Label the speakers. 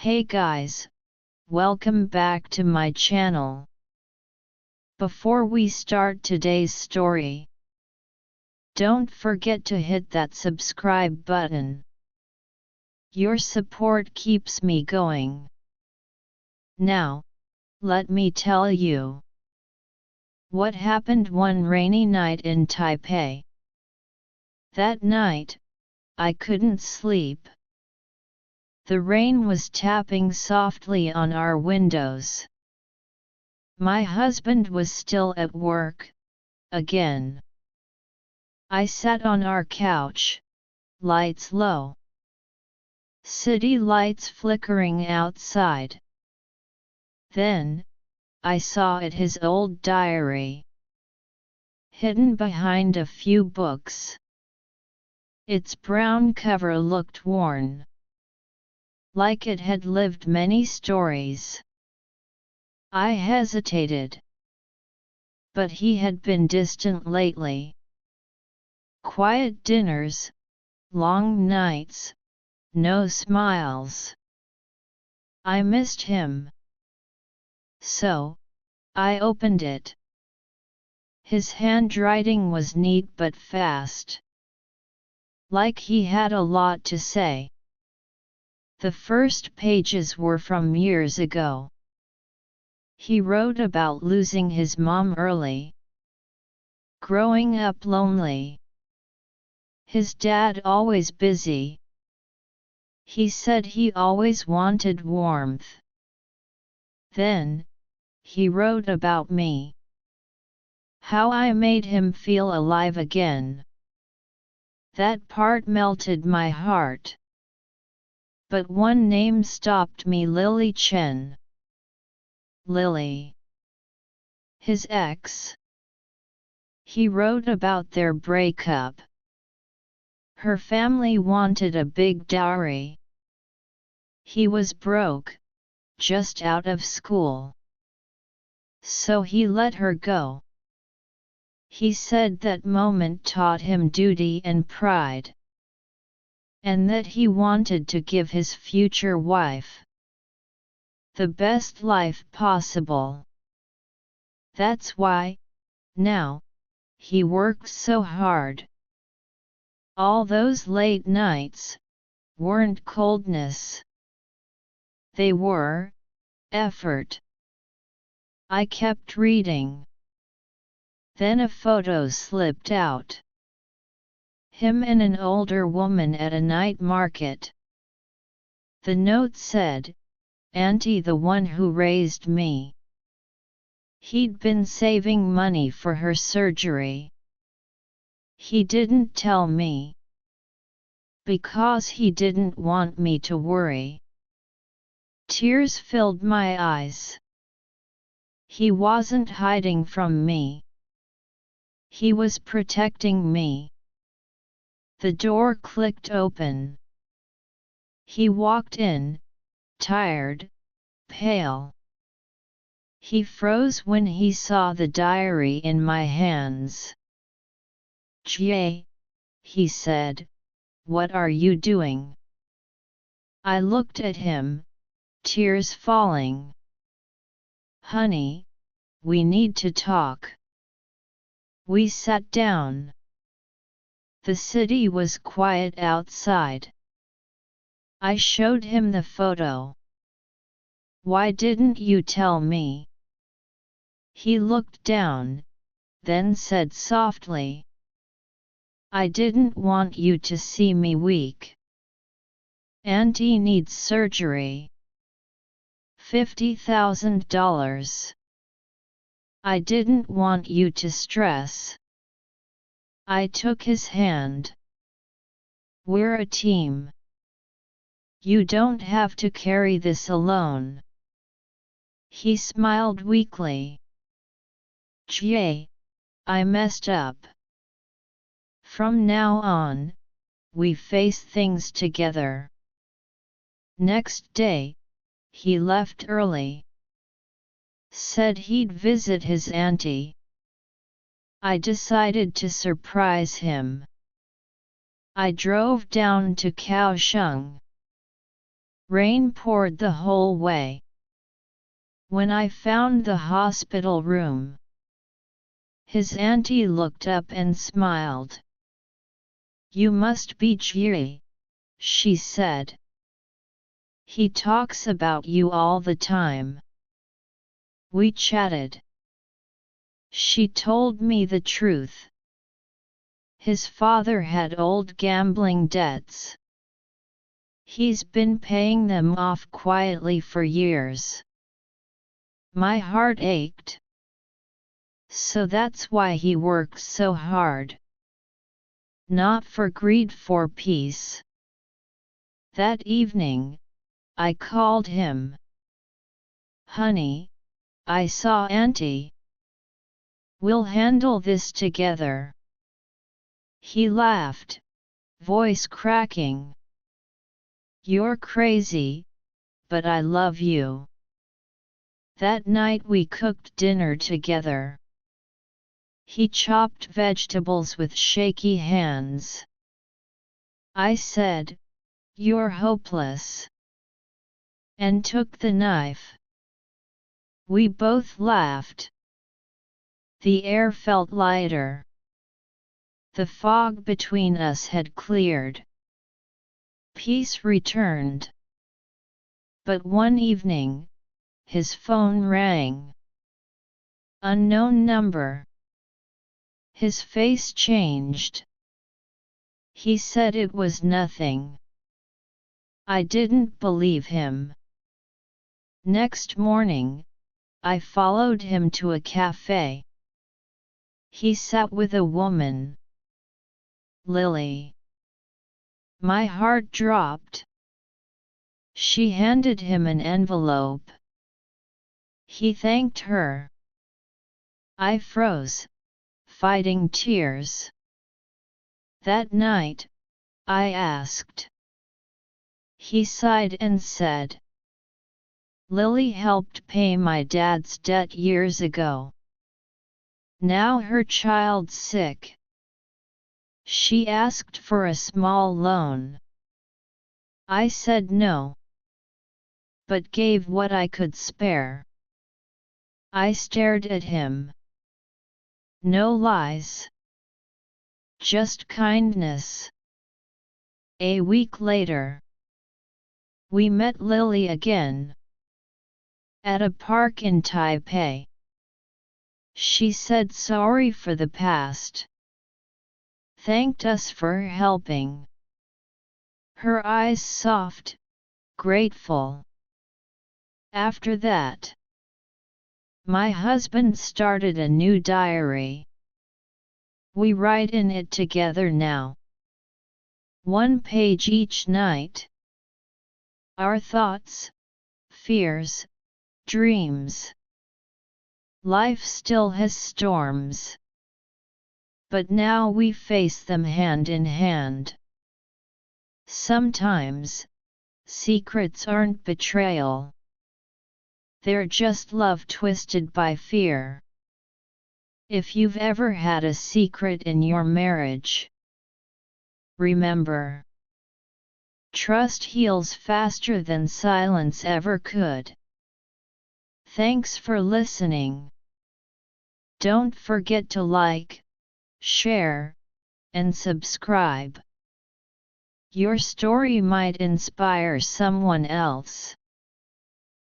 Speaker 1: Hey guys, welcome back to my channel. Before we start today's story, don't forget to hit that subscribe button. Your support keeps me going. Now, let me tell you what happened one rainy night in Taipei. That night, I couldn't sleep. The rain was tapping softly on our windows. My husband was still at work, again. I sat on our couch, lights low. City lights flickering outside. Then, I saw his old diary, hidden behind a few books. Its brown cover looked worn, like it had lived many stories. I hesitated. But he had been distant lately. Quiet dinners, long nights, no smiles. I missed him. So, I opened it. His handwriting was neat but fast. Like he had a lot to say. The first pages were from years ago. He wrote about losing his mom early. Growing up lonely. His dad always busy. He said he always wanted warmth. Then, he wrote about me. How I made him feel alive again. That part melted my heart. But one name stopped me: Lily Chen. Lily. His ex. He wrote about their breakup. Her family wanted a big dowry. He was broke, just out of school. So he let her go. He said that moment taught him duty and pride. And that he wanted to give his future wife the best life possible. That's why, now, he works so hard. All those late nights weren't coldness. They were effort. I kept reading. Then a photo slipped out. Him and an older woman at a night market. The note said, "Auntie, the one who raised me." He'd been saving money for her surgery. He didn't tell me. Because he didn't want me to worry. Tears filled my eyes. He wasn't hiding from me. He was protecting me. The door clicked open. He walked in, tired, pale. He froze when he saw the diary in my hands. "Jie," he said, "what are you doing?" I looked at him, tears falling. "Honey, we need to talk." We sat down. The city was quiet outside. I showed him the photo. "Why didn't you tell me?" He looked down, then said softly, "I didn't want you to see me weak. Auntie needs surgery. $50,000. I didn't want you to stress." I took his hand. "We're a team. You don't have to carry this alone." He smiled weakly. "Jie, I messed up. From now on, we face things together." Next day, he left early. Said he'd visit his auntie. I decided to surprise him. I drove down to Kaohsiung. Rain poured the whole way. When I found the hospital room, his auntie looked up and smiled. "You must be Jiri," she said. "He talks about you all the time." We chatted. She told me the truth. His father had old gambling debts. He's been paying them off quietly for years. My heart ached. So that's why he works so hard. Not for greed, for peace. That evening, I called him. "Honey, I saw Auntie. We'll handle this together." He laughed, voice cracking. "You're crazy, but I love you." That night we cooked dinner together. He chopped vegetables with shaky hands. I said, "You're hopeless," and took the knife. We both laughed. The air felt lighter. The fog between us had cleared. Peace returned. But one evening, his phone rang. Unknown number. His face changed. He said it was nothing. I didn't believe him. Next morning, I followed him to a cafe. He sat with a woman. Lily. My heart dropped. She handed him an envelope. He thanked her. I froze, fighting tears. That night, I asked. He sighed and said, "Lily helped pay my dad's debt years ago. Now her child's sick. She asked for a small loan. I said no, but gave what I could spare." I stared at him. No lies. Just kindness. A week later, we met Lily again. At a park in Taipei. She said sorry for the past. Thanked us for helping. Her eyes soft, grateful. After that, my husband started a new diary. We write in it together now. One page each night. Our thoughts, fears, dreams. Life still has storms. But now we face them hand in hand. Sometimes, secrets aren't betrayal. They're just love twisted by fear. If you've ever had a secret in your marriage, remember, trust heals faster than silence ever could. Thanks for listening. Don't forget to like, share, and subscribe. Your story might inspire someone else.